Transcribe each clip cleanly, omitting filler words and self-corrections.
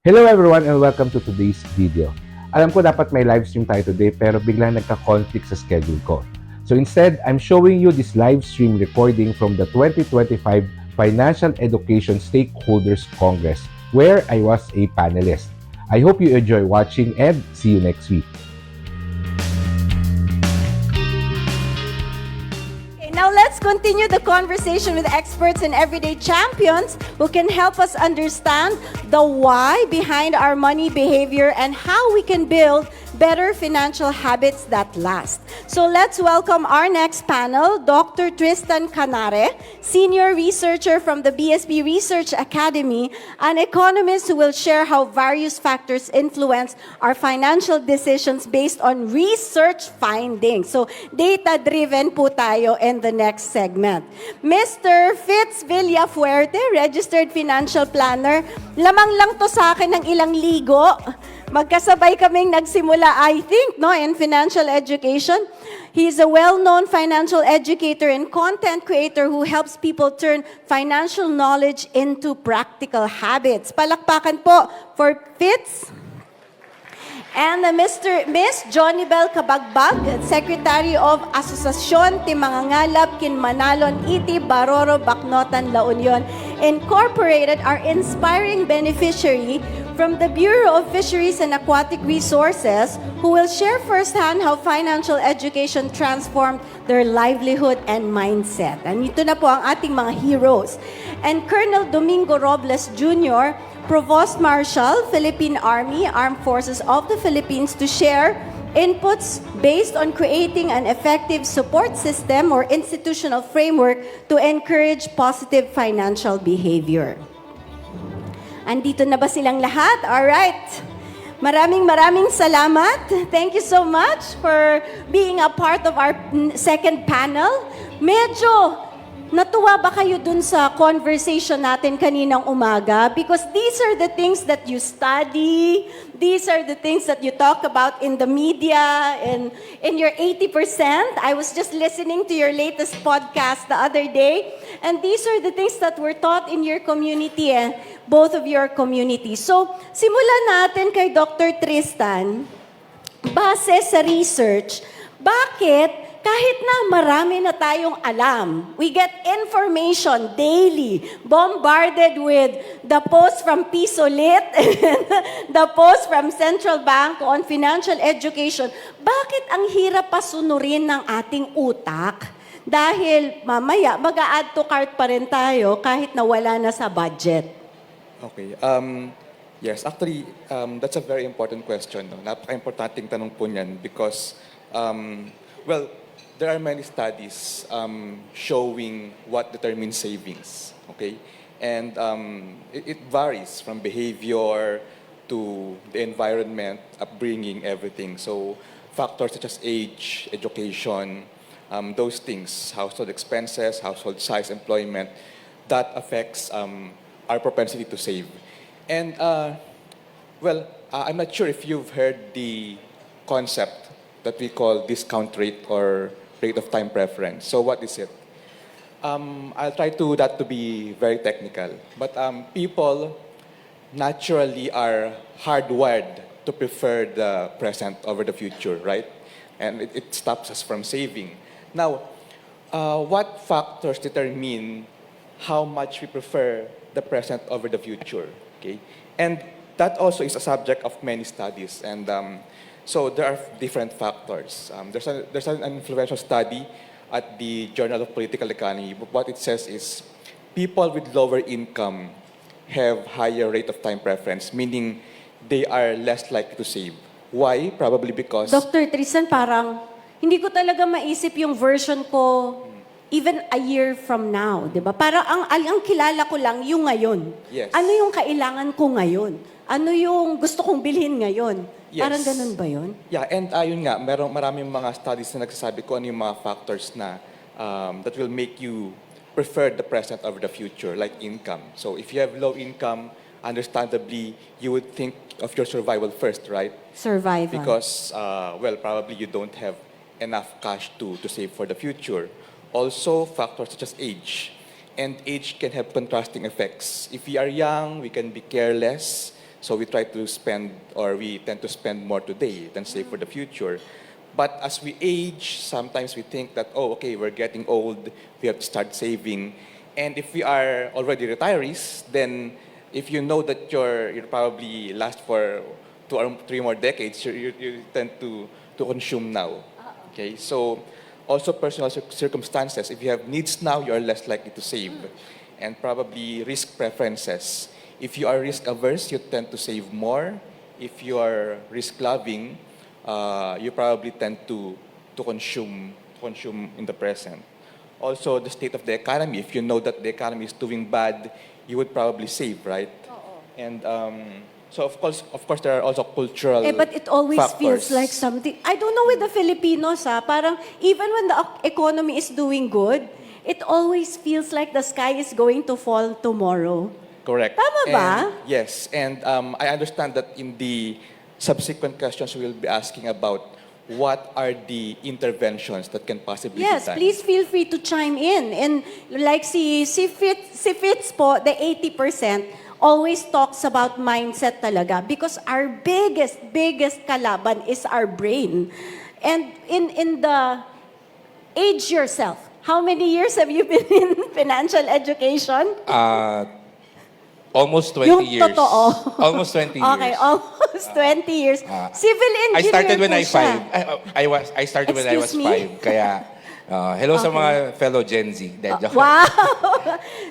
Hello everyone and welcome to today's video. Alam ko dapat may live stream tayo today pero biglang nagka-conflict sa schedule ko. So instead, I'm showing you this live stream recording from the 2025 Financial Education Stakeholders Congress where I was a panelist. I hope you enjoy watching and see you next week. Now let's continue the conversation with experts and everyday champions who can help us understand the why behind our money behavior and how we can build better financial habits that last. So let's welcome our next panel, Dr. Tristan Canare, Senior Researcher from the BSP Research Academy, an economist who will share how various factors influence our financial decisions based on research findings. So data-driven po tayo in the next segment. Mr. Fitz Villafuerte, Registered Financial Planner, lamang lang to sa akin ng ilang ligo. Magkasabay kaming nagsimula, I think, no, in financial education. He's a well-known financial educator and content creator who helps people turn financial knowledge into practical habits. Palakpakan po for Fitz. And Miss Jonibel Kabagbag, Secretary of Asosasyon Timangangalap Kinmanalon Iti Baroro Bacnotan La Union Incorporated, our inspiring beneficiary from the Bureau of Fisheries and Aquatic Resources, who will share firsthand how financial education transformed their livelihood and mindset. And ito na po ang ating mga heroes. And Colonel Domingo Robles Jr., Provost Marshal, Philippine Army, Armed Forces of the Philippines, to share inputs based on creating an effective support system or institutional framework to encourage positive financial behavior. Andito na ba silang lahat? All right. Maraming salamat. Thank you so much for being a part of our second panel. Medyo natuwa ba kayo dun sa conversation natin kaninang umaga? Because these are the things that you study, these are the things that you talk about in the media, and in your 80%. I was just listening to your latest podcast the other day, and these are the things that were taught in your community, both of your communities. So, simulan natin kay Dr. Tristan. Base sa research, bakit kahit na marami na tayong alam, we get information daily, bombarded with the post from Pisolit, the post from Central Bank on financial education, bakit ang hirap pasunurin ng ating utak? Dahil mamaya, mag-a-add to cart pa rin tayo kahit na wala na sa budget. Okay. Yes, actually, that's a very important question. No? Napaka-importanting tanong po niyan because, well, there are many studies showing what determines savings, okay? And it varies from behavior to the environment, upbringing, everything. So factors such as age, education, those things, household expenses, household size, employment, that affects our propensity to save. And well, I'm not sure if you've heard the concept that we call discount rate or rate of time preference. So what is it? I'll try that to be very technical. But people naturally are hardwired to prefer the present over the future, right? And it stops us from saving. Now, what factors determine how much we prefer the present over the future? Okay, and that also is a subject of many studies. And so there are different factors. There's an influential study at the Journal of Political Economy. What it says is people with lower income have higher rate of time preference, meaning they are less likely to save. Why? Probably because... Dr. Tristan, parang hindi ko talaga maisip yung version ko even a year from now, di ba? Parang ang kilala ko lang yung ngayon. Yes. Ano yung kailangan ko ngayon? Ano yung gusto kong bilhin ngayon? Yes. Parang ganun ba yun? Yeah, and yun nga, maraming mga studies na nagsasabi ko ano yung mga factors na that will make you prefer the present over the future, like income. So if you have low income, understandably, you would think of your survival first, right? Survival. Because, well, probably you don't have enough cash to save for the future. Also, factors such as age. And age can have contrasting effects. If we are young, we can be careless, So we try to spend, or we tend to spend more today than save for the future. But as we age, sometimes we think that, oh, okay, we're getting old, we have to start saving. And if we are already retirees, then if you know that you'll probably last for 2 or 3 more decades, you tend to consume now. Okay, so also personal circumstances. If you have needs now, you are less likely to save. And probably risk preferences. If you are risk averse, you tend to save more. If you are risk loving, you probably tend to consume in the present. Also, the state of the economy. If you know that the economy is doing bad, you would probably save, right? And so of course, there are also cultural But it always feels factors. like something. I don't know with the Filipinos, parang even when the economy is doing good, it always feels like the sky is going to fall tomorrow. Correct. Tama ba? And, yes, and I understand that in the subsequent questions, we will be asking about what are the interventions that can possibly Yes, be done. please feel free to chime in. And like si Fitz po, the 80%, always talks about mindset talaga because our biggest kalaban is our brain. And in the age yourself, how many years have you been in financial education? Almost 20 Yung years. totoo. Almost 20 years. Okay, almost 20 years. Civil I engineer started when po I siya. 5. I started when I was Excuse me? 5. Kaya, hello sa Okay. mga fellow Gen Z. Joke. Wow!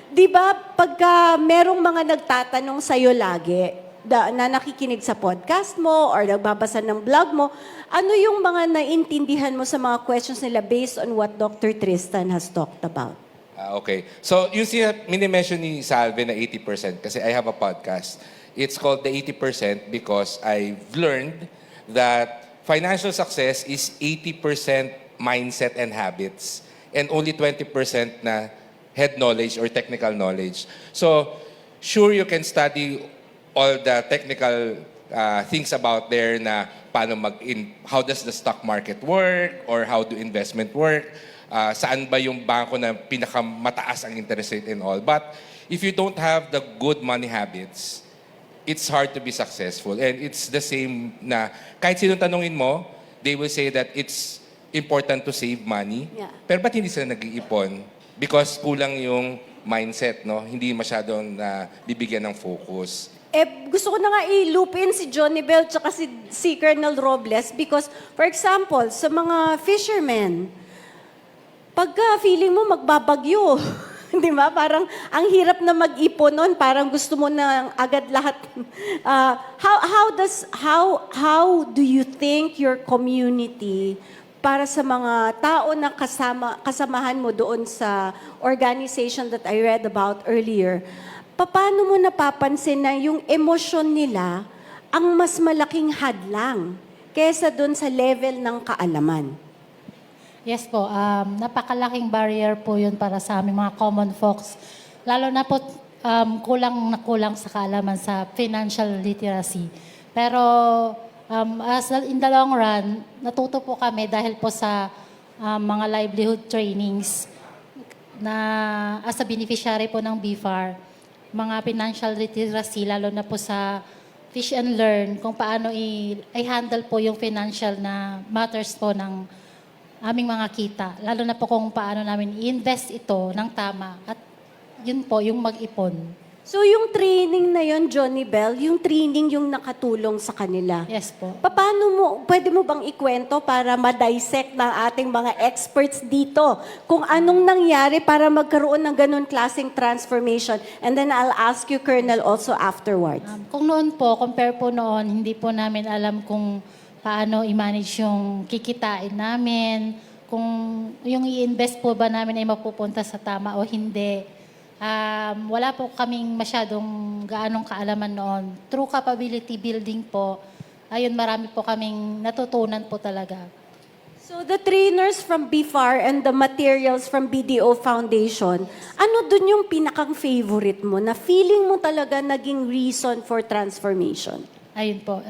Di ba, pagka merong mga nagtatanong sa'yo lagi, na nakikinig sa podcast mo or nagbabasa ng blog mo, ano yung mga naintindihan mo sa mga questions nila based on what Dr. Tristan has talked about? Okay. So, yung mini-mention ni Salve na 80%, kasi I have a podcast. It's called the 80% because I've learned that financial success is 80% mindset and habits and only 20% na head knowledge or technical knowledge. So, sure you can study all the technical things about there na how does the stock market work or how do investment work, saan ba yung bangko na pinakamataas ang interest rate and all. But if you don't have the good money habits, it's hard to be successful. And it's the same na kahit sinong tanungin mo, they will say that it's important to save money. Yeah. Pero ba't hindi sila nag-iipon? Because kulang yung mindset, no? Hindi masyadong bibigyan ng focus. Gusto ko na nga i-loop in si Johnny Bell tsaka si Colonel Robles because, for example, sa mga fishermen, pagka feeling mo magbabagyo, di ba? Parang ang hirap na mag-ipon nun, parang gusto mo na agad lahat. How do you think your community para sa mga tao na kasamahan mo doon sa organization that I read about earlier, paano mo napapansin na yung emosyon nila ang mas malaking hadlang kesa doon sa level ng kaalaman? Yes po, napakalaking barrier po yun para sa aming mga common folks. Lalo na po kulang sa kaalaman sa financial literacy. Pero in the long run, natuto po kami dahil po sa mga livelihood trainings na as a beneficiary po ng BFAR, mga financial literacy, lalo na po sa Fish and Learn, kung paano i-handle po yung financial na matters po ng aming mga kita. Lalo na po kung paano namin i-invest ito ng tama. At yun po, yung mag-ipon. So yung training na yon, Johnny Bell, yung training yung nakatulong sa kanila. Yes po. Pwede mo bang ikwento para ma-dissect ng ating mga experts dito kung anong nangyari para magkaroon ng ganun klaseng transformation? And then I'll ask you, Colonel, also afterwards. Kung noon po, compare po noon, hindi po namin alam kung paano i-manage yung kikitain namin, kung yung i-invest po ba namin ay mapupunta sa tama o hindi. Wala po kaming masyadong gaanong kaalaman noon. Through capability building po, ayun, marami po kaming natutunan po talaga. So the trainers from BFAR and the materials from BDO Foundation, ano dun yung pinakang favorite mo na feeling mo talaga naging reason for transformation? Ayun po.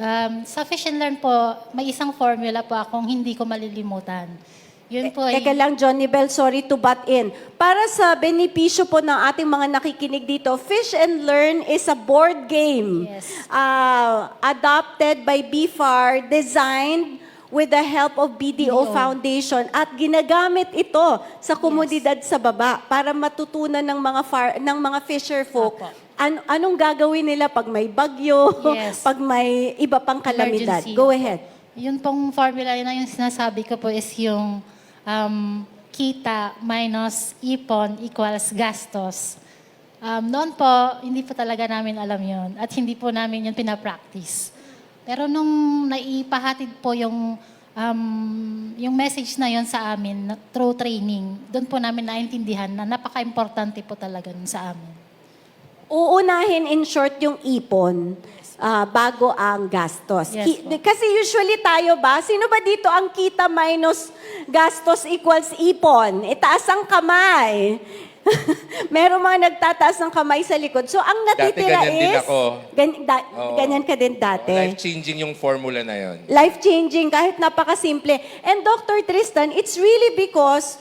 Sa Fish and Learn po, may isang formula po akong hindi ko malilimutan. Yun po ay... Teka lang, Johnny Bell, sorry to butt in. Para sa benepisyo po ng ating mga nakikinig dito, Fish and Learn is a board game. Yes. Adopted by BFAR, designed with the help of BDO BDO. Foundation at ginagamit ito sa komunidad sa baba para matutunan ng mga fisher folk Opo. anong gagawin nila pag may bagyo, Yes. pag may iba pang kalamidad. Emergency. Go ahead. Yun pong formula na yung sinasabi ko po is yung kita minus ipon equals gastos. Noon po, hindi po talaga namin alam yun at hindi po namin yun pinapractice. Pero nung naipahatid po yung message na yun sa amin through training, doon po namin naintindihan na napaka-importante po talaga nun sa amin. Uunahin in short yung ipon bago ang gastos. Yes, po. Kasi usually tayo ba, sino ba dito ang kita minus gastos equals ipon? Itaas ang kamay. Meron mga nagtataas ng kamay sa likod. So ang natitira ganyan din is... ako. Oo. Ganyan ka din dati. Life-changing yung formula na yon. Life-changing kahit napakasimple. And Dr. Tristan, it's really because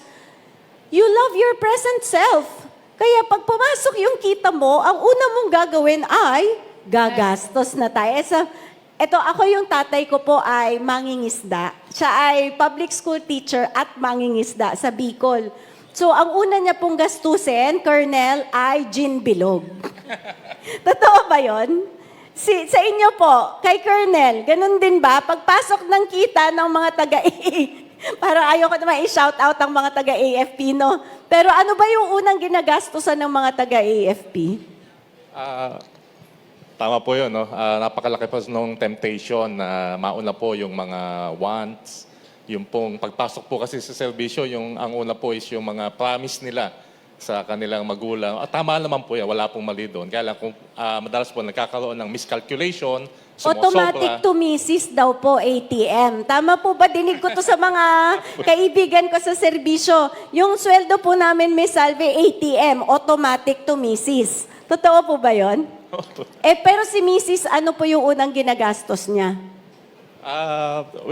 you love your present self. Kaya pag pumasok yung kita mo, ang una mong gagawin ay gagastos na tayo. Ito, ako yung tatay ko po ay mangingisda. Siya ay public school teacher at mangingisda sa Bicol. So, ang una niya pong gastusin, Colonel, ay gin bilog. Totoo ba yun? Sa inyo po, kay Colonel, ganun din ba? Pagpasok ng kita ng mga parang ayoko naman i-shout out ang mga taga-AFP, no? Pero ano ba yung unang ginagastusan ng mga taga-AFP? Tama po yun, no? Napakalaki po nung temptation na mauna po yung mga wants. Yung pong pagpasok po kasi sa serbisyo, ang una po is yung mga promise nila sa kanilang magulang. At tama naman po yan, wala pong mali doon. Kaya lang kung madalas po nagkakaroon ng miscalculation, Automatic to misis daw po ATM. Tama po ba? Dinig ko to sa mga kaibigan ko sa serbisyo. Yung sweldo po namin, Miss Salve, ATM, automatic to misis. Totoo po ba yon? Pero si Mrs., ano po yung unang ginagastos niya?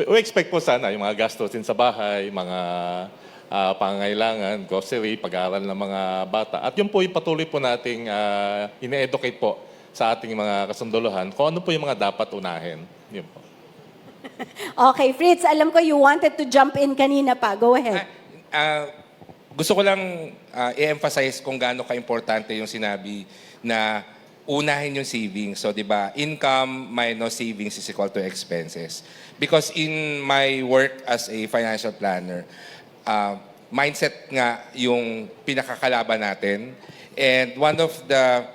We expect po sana yung mga gastos din sa bahay, mga pangangailangan, grocery, pag-aaral ng mga bata. At yun po yung patuloy po nating ine-educate po sa ating mga kasunduluhan kung ano po yung mga dapat unahin. Yun po. Okay, Fritz, alam ko you wanted to jump in kanina pa. Go ahead. Gusto ko lang i-emphasize kung gaano ka-importante yung sinabi na unahin yung savings. So, di ba, income minus savings is equal to expenses. Because in my work as a financial planner, mindset nga yung pinakakalaban natin. And one of the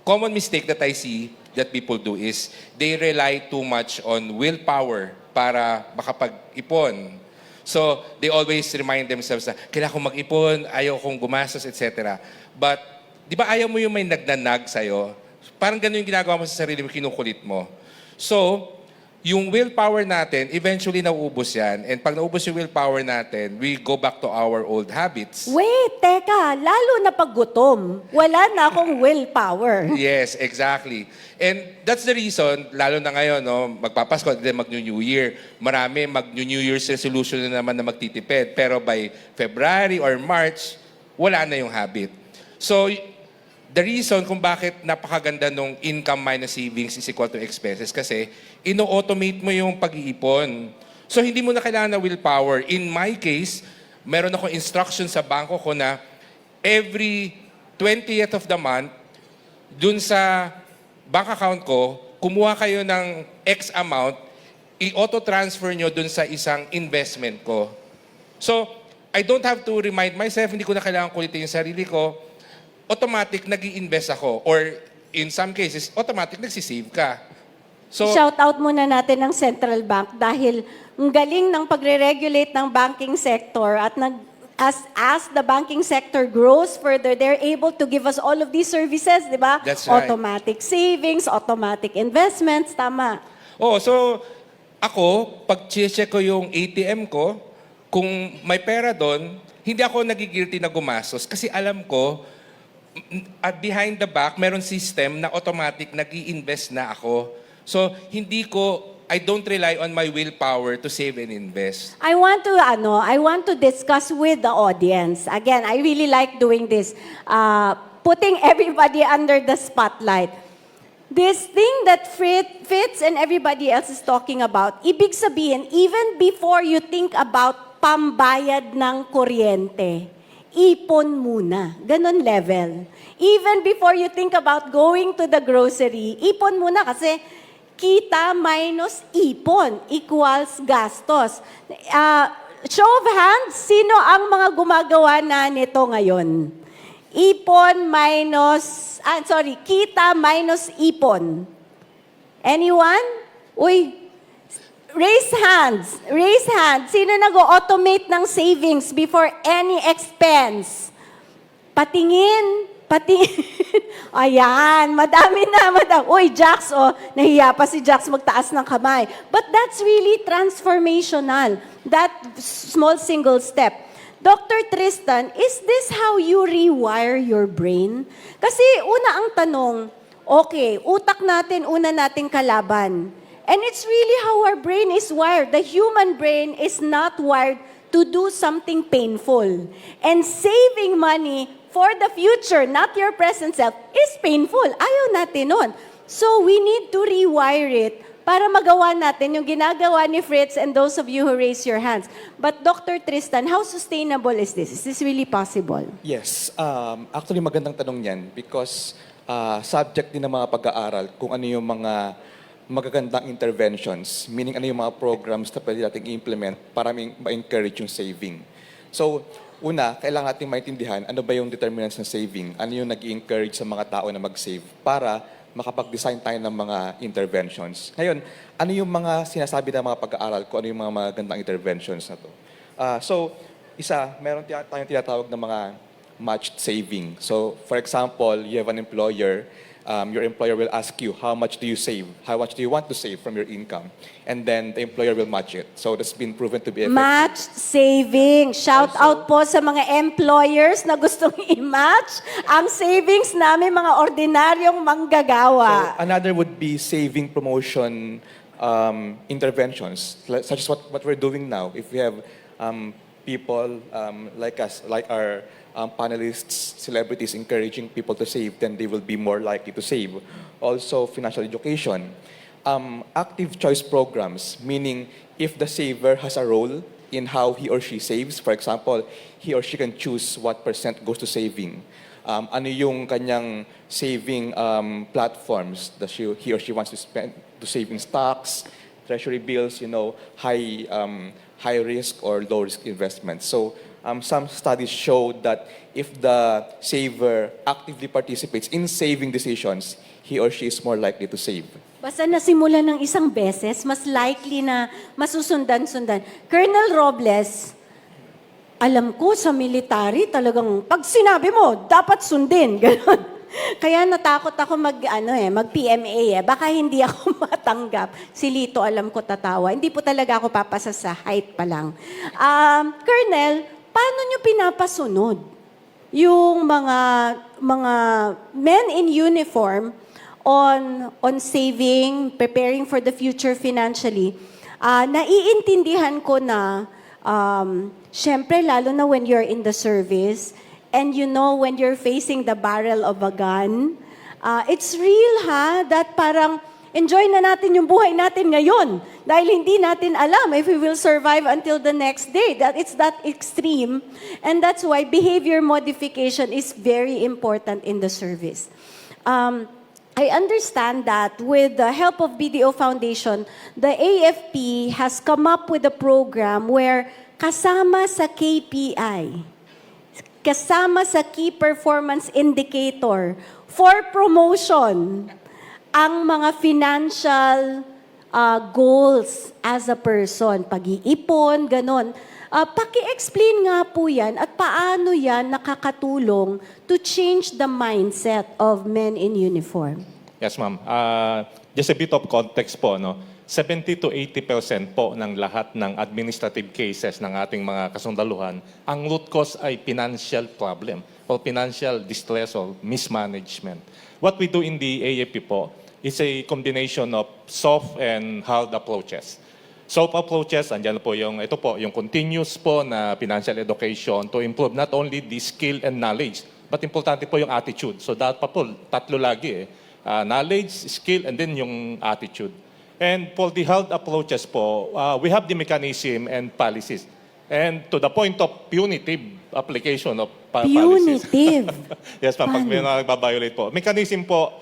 common mistake that I see that people do is they rely too much on willpower para makapag-ipon. So, they always remind themselves na, kailangan kong mag-ipon, ayaw kong gumastos, etc. But, di ba ayaw mo yung may nagnanag sa'yo? Parang ganun yung ginagawa mo sa sarili mo, kinukulit mo. So, yung willpower natin, eventually nauubos yan. And pag naubos yung willpower natin, we go back to our old habits. Wait, teka. Lalo na pag gutom. Wala na akong willpower. Yes, exactly. And that's the reason, lalo na ngayon, no, magpapasko, then mag-New Year. Marami mag-New Year's resolution na naman na magtitipid. Pero by February or March, wala na yung habit. So, the reason kung bakit napakaganda nung income minus savings is equal to expenses kasi ino-automate mo yung pag-iipon. So, hindi mo na kailangan na willpower. In my case, meron akong instruction sa bangko ko na every 20th of the month, dun sa bank account ko, kumuha kayo ng X amount, i-auto-transfer nyo dun sa isang investment ko. So, I don't have to remind myself, hindi ko na kailangan kulitin yung sarili ko, automatic nag-i-invest ako. Or in some cases, automatic nagsisave ka. So, Shout out muna natin ng Central Bank dahil ang galing ng pagre-regulate ng banking sector at as the banking sector grows further, they're able to give us all of these services, di ba? That's right. Automatic savings, automatic investments, tama. so ako, pag check ko yung ATM ko, kung may pera doon, hindi ako nagigilty na gumastos kasi alam ko, at behind the back, meron system na automatic nag-i-invest na ako. So, hindi ko I don't rely on my willpower to save and invest. I want to discuss with the audience. Again, I really like doing this. Putting everybody under the spotlight. This thing that Fitz and everybody else is talking about, ibig sabihin, even before you think about pambayad ng kuryente, ipon muna. Ganon level. Even before you think about going to the grocery, ipon muna kasi kita minus ipon equals gastos. Show of hands, sino ang mga gumagawa na nito ngayon? Ipon minus, kita minus ipon. Anyone? Uy, raise hands. Raise hands. Sino nag-automate ng savings before any expense? Patingin. Ayan, madami na. Uy, Jax, nahiya pa si Jax magtaas ng kamay. But that's really transformational. That small single step. Dr. Tristan, is this how you rewire your brain? Kasi una ang tanong, okay, utak natin, una nating kalaban. And it's really how our brain is wired. The human brain is not wired to do something painful. And saving money for the future, not your present self, is painful. Ayaw natin nun. So we need to rewire it para magawa natin yung ginagawa ni Fritz and those of you who raise your hands. But Dr. Tristan, how sustainable is this? Is this really possible? Yes. Actually, magandang tanong yan because subject din ng mga pag-aaral kung ano yung mga magagandang interventions, meaning ano yung mga programs na pwede natin i-implement para ma-encourage yung saving. So, una, kailangan natin maintindihan ano ba yung determinants ng saving, ano yung nag-i-encourage sa mga tao na mag-save para makapag-design tayo ng mga interventions. Ngayon, ano yung mga sinasabi ng mga pag-aaral ko, ano yung mga magandang interventions na to? Meron tayong tinatawag ng mga matched saving. So, for example, you have an employer, your employer will ask you, how much do you save? How much do you want to save from your income? And then the employer will match it. So that's been proven to be effective. Matched saving. Shout out po sa mga employers na gustong i-match ang savings namin mga ordinaryong manggagawa. So another would be saving promotion interventions, such as what we're doing now. If we have people like us, like our panelists, celebrities encouraging people to save, then they will be more likely to save. Also, financial education. Active choice programs, meaning if the saver has a role in how he or she saves, for example, he or she can choose what % goes to saving. Ano yung kanyang saving platforms that he or she wants to spend to save in stocks, treasury bills, high risk or low risk investments. So some studies show that if the saver actively participates in saving decisions, he or she is more likely to save. Basta nasimula ng isang beses, mas likely na masusundan-sundan. Colonel Robles, alam ko sa military talagang pag sinabi mo, dapat sundin. Ganon. Kaya natakot ako mag-PMA. Baka hindi ako matanggap. Si Lito, alam ko tatawa. Hindi po talaga ako papasa sa height pa lang. Colonel, paano nyo pinapasunod yung mga men in uniform on saving, preparing for the future financially? Naiintindihan ko na, syempre, lalo na when you're in the service, and when you're facing the barrel of a gun, it's real that parang enjoy na natin yung buhay natin ngayon dahil hindi natin alam if we will survive until the next day. That it's that extreme, and that's why behavior modification is very important in the service. I understand that with the help of BDO Foundation, the AFP has come up with a program where kasama sa KPI, kasama sa Key Performance Indicator for promotion, ang mga financial goals as a person, pag-iipon, ganon. Paki-explain nga po yan at paano yan nakakatulong to change the mindset of men in uniform. Yes, ma'am. Just a bit of context po, no? 70 to 80% po ng lahat ng administrative cases ng ating mga kasundaluhan, ang root cause ay financial problem or financial distress or mismanagement. What we do in the AFP po is a combination of soft and hard approaches. Soft approaches, andyan po yung continuous po na financial education to improve not only the skill and knowledge, but importante po yung attitude. So dapat pa po, tatlo lagi knowledge, skill, and then yung attitude. And for the hard approaches po, we have the mechanism and policies. And to the point of punitive application of policies. Punitive. Yes, ma'am, pag may nagbabiolate po. Mechanism po,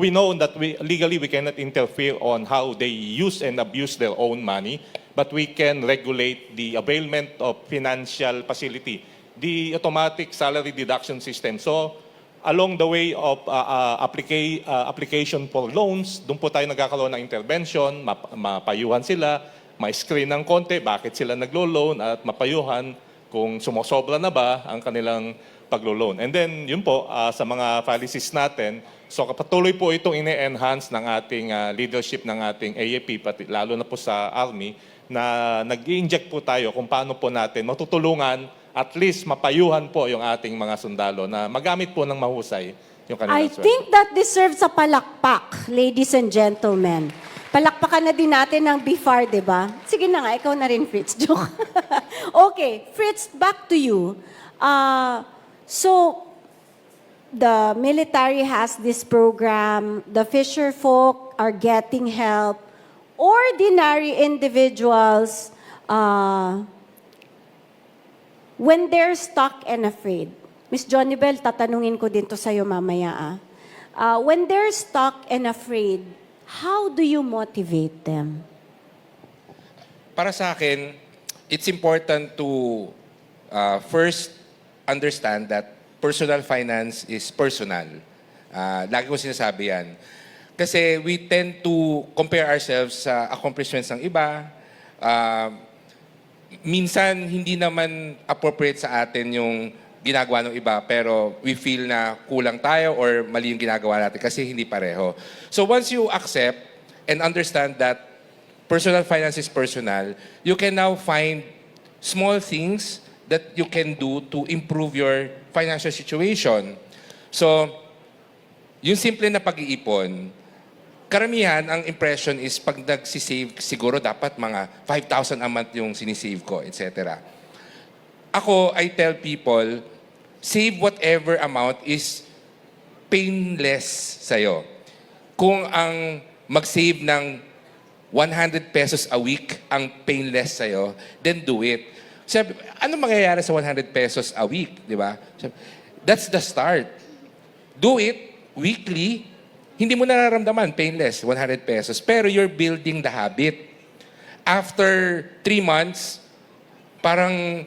we know that legally we cannot interfere on how they use and abuse their own money, but we can regulate the availment of financial facility, the automatic salary deduction system. So, along the way of application for loans, doon po tayo nagkakaroon ng intervention, mapayuhan sila, ma-screen ng konti, bakit sila naglo-loan at mapayuhan kung sumosobra na ba ang kanilang paglo-loan. And then, yun po, sa mga policies natin, so patuloy po itong ine-enhance ng ating leadership ng ating AFP, pati, lalo na po sa Army, na nag-i-inject po tayo kung paano po natin matutulungan, at least mapayuhan po yung ating mga sundalo na magamit po ng mahusay yung kanilang I sweldo. think that deserves a palakpak, ladies and gentlemen. Palakpakan na din natin ng BIFAR, di ba? Sige na nga, ikaw na rin, Fritz. Joke. Okay, Fritz, back to you. So, the military has this program, the fisher folk are getting help, ordinary individuals, when they're stuck and afraid. Miss Jonibel, tatanungin ko din to sa'yo mamaya. When they're stuck and afraid, how do you motivate them? Para sa akin, it's important to first understand that personal finance is personal. Lagi ko sinasabi yan. Kasi we tend to compare ourselves sa accomplishments ng iba. Minsan, hindi naman appropriate sa atin yung ginagawa ng iba, pero we feel na kulang tayo or mali yung ginagawa natin kasi hindi pareho. So once you accept and understand that personal finance is personal, you can now find small things that you can do to improve your financial situation. So, yung simple na pag-iipon, karamihan, ang impression is pag nagsisave, siguro dapat mga 5,000 a month yung sinisave ko, etc. Ako, I tell people, save whatever amount is painless sa'yo. Kung ang mag-save ng 100 pesos a week ang painless sa'yo, then do it. Sabi, ano mangyayari sa 100 pesos a week, di ba? That's the start. Do it weekly. Hindi mo nararamdaman, painless, 100 pesos. Pero you're building the habit. After 3 months, parang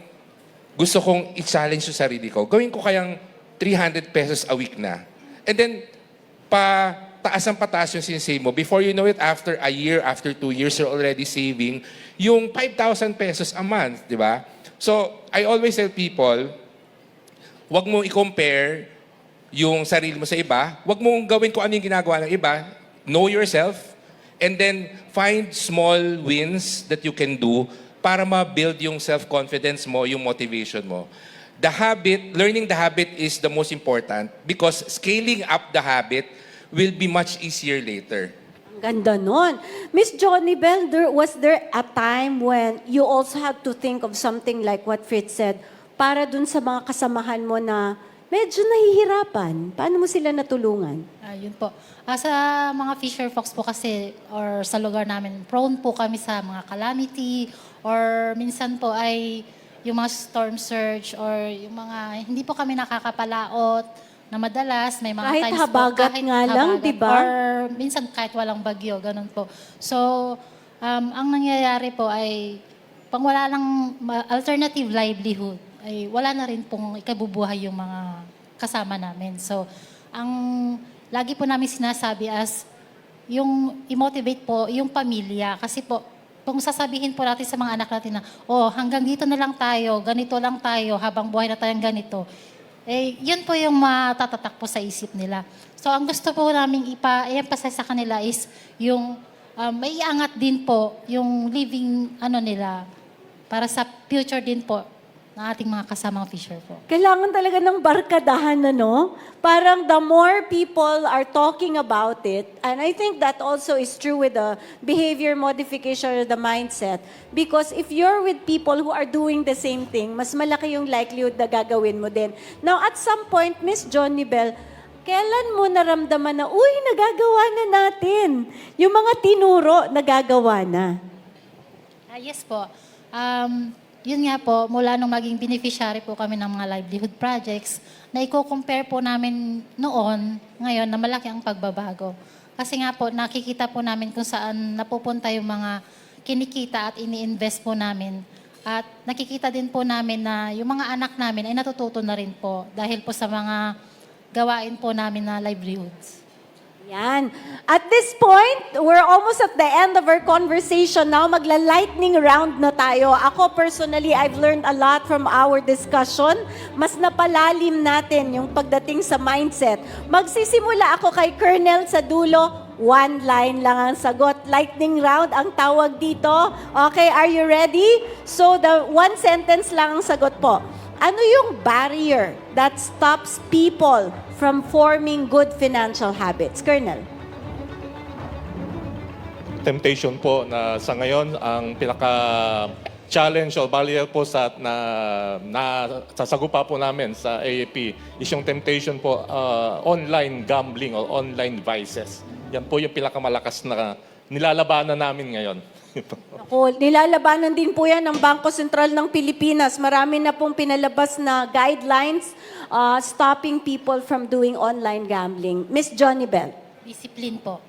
gusto kong i-challenge yung sarili ko. Gawin ko kayang 300 pesos a week na. And then, pataas ang pataas yung sinisave mo. Before you know it, after a year, after 2 years, you're already saving yung 5,000 pesos a month, di ba? So, I always tell people, wag mo i-compare yung sarili mo sa iba. Wag mong gawin kung ano yung ginagawa ng iba. Know yourself. And then, find small wins that you can do para ma-build yung self-confidence mo, yung motivation mo. The habit, learning the habit is the most important because scaling up the habit will be much easier later. Ang ganda nun. Miss Jonibel, was there a time when you also had to think of something like what Fritz said para dun sa mga kasamahan mo na medyo nahihirapan? Paano mo sila natulungan? Yun po. Sa mga fisher folks po kasi, or sa lugar namin, prone po kami sa mga calamity, or minsan po ay yung mga storm surge, or yung mga, hindi po kami nakakapalaot, na madalas, may mga Kahit times habagat po, nga lang, di ba? Or minsan kahit walang bagyo, ganun po. So, ang nangyayari po ay, pang wala lang alternative livelihood, ay wala na rin pong ikabubuhay yung mga kasama namin. So, ang lagi po namin sinasabi as yung i-motivate po yung pamilya. Kasi po, kung sasabihin po natin sa mga anak natin na, oh, hanggang dito na lang tayo, ganito lang tayo, habang buhay na tayong ganito, eh, yun po yung matatatak po sa isip nila. So, ang gusto po namin i-emphasize sa kanila is yung may iangat din po yung living nila para sa future din po ng ating mga kasamang fisher po. Kailangan talaga ng barkadahan, ano? Parang the more people are talking about it, and I think that also is true with the behavior modification or the mindset. Because if you're with people who are doing the same thing, mas malaki yung likelihood na gagawin mo din. Now, at some point, Miss Johnny Bell, kailan mo naramdaman na, uy, nagagawa na natin. Yung mga tinuro, nagagawa na. Yes po. Yun nga po, mula nung maging beneficiary po kami ng mga livelihood projects, na i-compare po namin noon, ngayon, na malaki ang pagbabago. Kasi nga po, nakikita po namin kung saan napupunta yung mga kinikita at ini-invest po namin. At nakikita din po namin na yung mga anak namin ay natututo na rin po dahil po sa mga gawain po namin na livelihoods. Yan. At this point, we're almost at the end of our conversation now. Magla-lightning round na tayo. Ako personally, I've learned a lot from our discussion. Mas napalalim natin yung pagdating sa mindset. Magsisimula ako kay Colonel sa dulo. One line lang ang sagot. Lightning round ang tawag dito. Okay, are you ready? So, the one sentence lang ang sagot po. Ano yung barrier that stops people from forming good financial habits? Colonel? Temptation po na sa ngayon, ang pinaka-challenge o barrier po sa sasagupa po namin sa AAP is yung temptation po, online gambling or online vices. Yan po yung pinakamalakas na nilalabanan namin ngayon. Ako, nilalabanan din po yan ng Bangko Sentral ng Pilipinas. Marami na pong pinalabas na guidelines stopping people from doing online gambling. Miss Johnny Bell. Discipline po.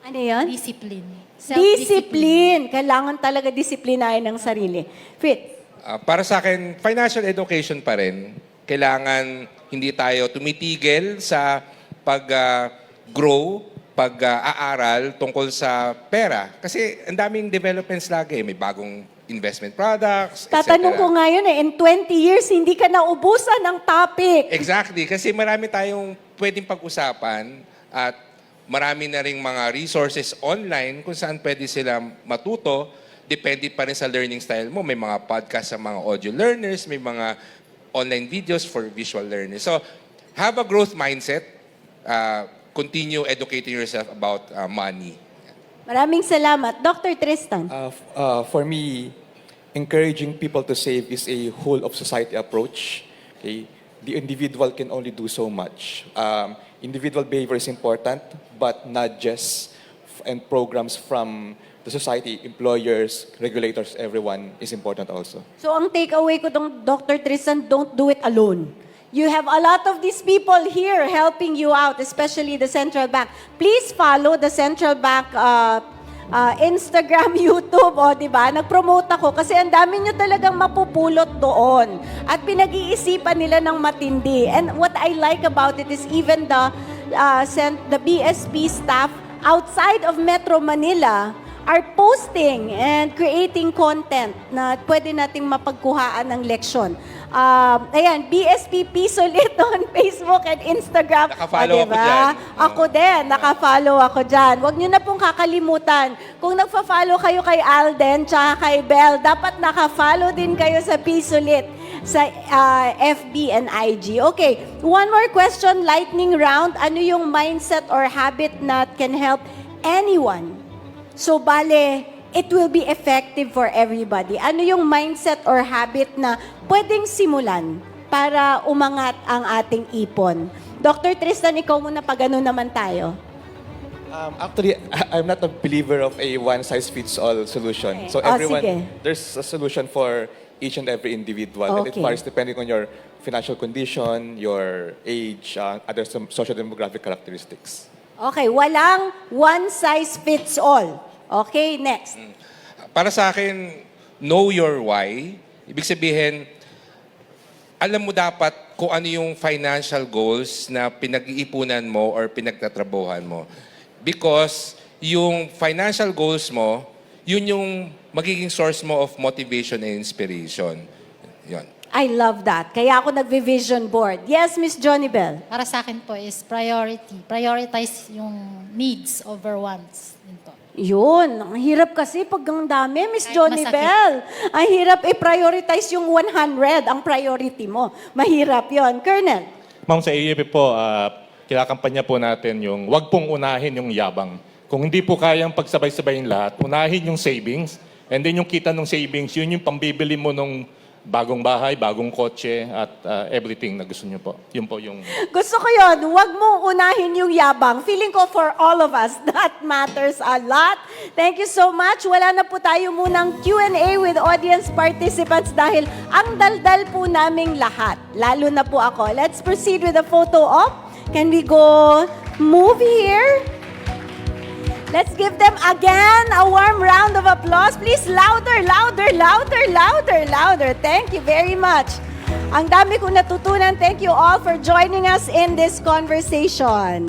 Ano yan? Discipline. Discipline. Kailangan talaga disiplinahin ng sarili. Fritz. Para sa akin, financial education pa rin. Kailangan hindi tayo tumitigil sa pag-grow, pag-aaral tungkol sa pera. Kasi ang daming developments lagi. May bagong investment products, etc. Tatanong ko ngayon in 20 years, hindi ka naubusan ng topic. Exactly. Kasi marami tayong pwedeng pag-usapan at marami na ring mga resources online kung saan pwede sila matuto. Depende pa rin sa learning style mo. May mga podcast sa mga audio learners, may mga online videos for visual learners. So, have a growth mindset. Continue educating yourself about money. Maraming salamat. Dr. Tristan. For me, encouraging people to save is a whole of society approach. Okay? The individual can only do so much. Individual behavior is important, but not just and programs from the society, employers, regulators, everyone is important also. So ang takeaway ko dong Dr. Tristan, don't do it alone. You have a lot of these people here helping you out, especially the Central Bank. Please follow the Central Bank Instagram, YouTube, di ba? Nag-promote ako kasi ang dami nyo talagang mapupulot doon. At pinag-iisipan nila ng matindi. And what I like about it is even the BSP staff outside of Metro Manila are posting and creating content na pwede nating mapagkuhaan ng leksyon. Ayan, BSP Pisolit on Facebook and Instagram. Nakafollow ako dyan. Ako din, nakafollow ako dyan. Huwag nyo na pong kakalimutan. Kung nagfa-follow kayo kay Alden tsaka kay Bell, dapat nakafollow din kayo sa Pisolit sa FB and IG. Okay, one more question, lightning round. Ano yung mindset or habit na can help anyone? So, bale, it will be effective for everybody. Ano yung mindset or habit na pwedeng simulan para umangat ang ating ipon? Dr. Tristan, ikaw muna pag ano naman tayo. Actually, I'm not a believer of a one-size-fits-all solution. Okay. So everyone, sige. there's a solution for each and every individual. And it Okay. varies depending on your financial condition, your age, other social-demographic characteristics. Okay, walang one size fits all. Okay, next. Para sa akin, know your why. Ibig sabihin, alam mo dapat kung ano yung financial goals na pinag-iipunan mo or pinagtatrabuhan mo. Because yung financial goals mo, yun yung magiging source mo of motivation and inspiration. Yun. I love that. Kaya ako nagvi-vision board. Yes, Miss Johnny Bell. Para sa akin po is priority. Prioritize yung needs over wants. Yun po. Yun, ang hirap kasi pag ang dami, Miss Kahit Johnny masakit. Bell. Ang hirap i-prioritize yung 100, ang priority mo. Mahirap yon, Colonel. Ma'am, sa AAP po, kinakampanya po natin yung wag pong unahin yung yabang. Kung hindi po kayang pagsabay-sabayin lahat, unahin yung savings, and then yung kita ng savings, yun yung pambibili mo nung bagong bahay, bagong kotse, at everything na gusto nyo po. Yun po yung... Gusto ko yon, huwag mo unahin yung yabang. Feeling ko for all of us, that matters a lot. Thank you so much. Wala na po tayo munang Q&A with audience participants dahil ang daldal po naming lahat. Lalo na po ako. Let's proceed with the photo op. Can we go move here? Let's give them again a warm round of applause. Please, louder, louder, louder, louder, louder. Thank you very much. Ang dami kong natutunan. Thank you all for joining us in this conversation.